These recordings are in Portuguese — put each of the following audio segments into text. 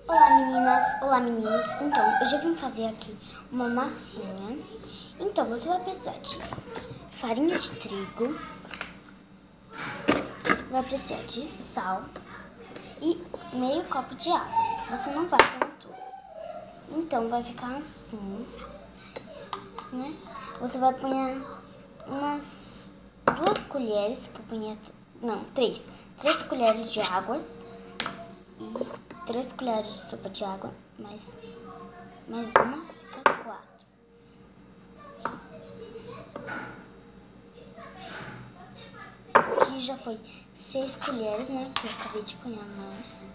Olá meninas, olá meninos. Então, eu já vim fazer aqui uma massinha. Então, você vai precisar de farinha de trigo, vai precisar de sal e meio copo de água. Você não vai pôr tudo. Então, vai ficar assim, né? Você vai pôr umas 2 colheres, que eu ponho, não, 3 colheres de água e 3 colheres de sopa de água, mais uma, fica 4. Aqui já foi 6 colheres, né, que eu acabei de pôr mais.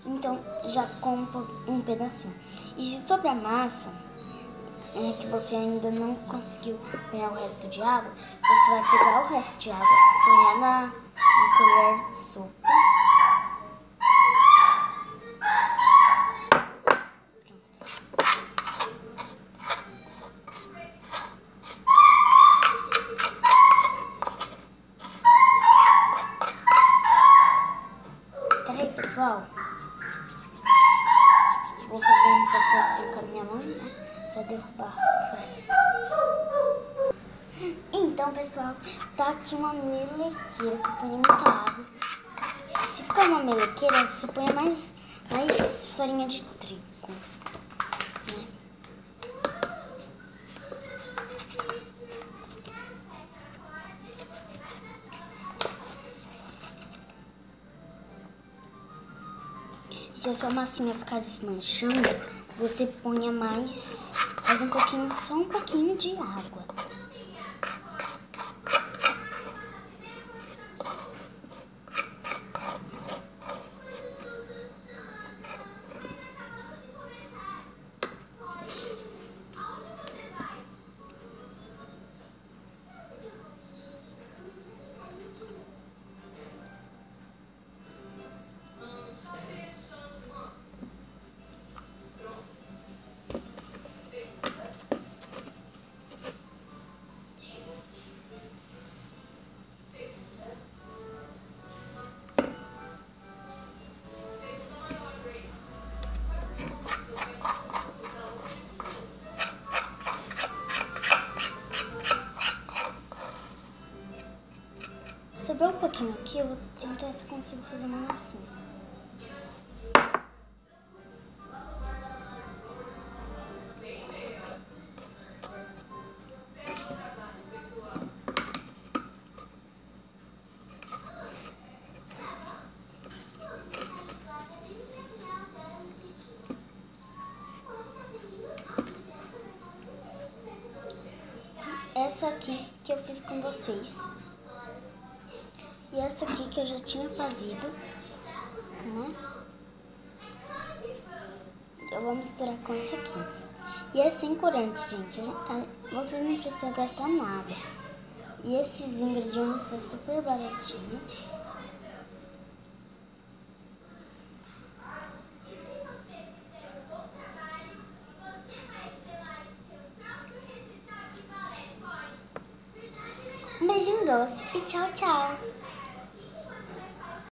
Então, já compra um pedacinho. E se sobrar massa, que você ainda não conseguiu pegar o resto de água, você vai pegar o resto de água, pôr na colher de sopa. Peraí, pessoal. Vou fazer um pouco assim com a minha mão, né? Pra derrubar a farinha. Então, pessoal, tá aqui uma melequeira que eu ponho muita água. Se ficar uma melequeira, você põe mais farinha de trigo, né? Se a sua massinha ficar desmanchando, você ponha mais, faz um pouquinho, só um pouquinho de água. Sobrou um pouquinho aqui, eu vou tentar se consigo fazer uma massinha. Essa aqui que eu fiz com vocês. E essa aqui que eu já tinha fazido, né? Eu vou misturar com esse aqui. E é sem corante, gente. Vocês não precisam gastar nada. E esses ingredientes são super baratinhos. Um beijinho doce e tchau, tchau!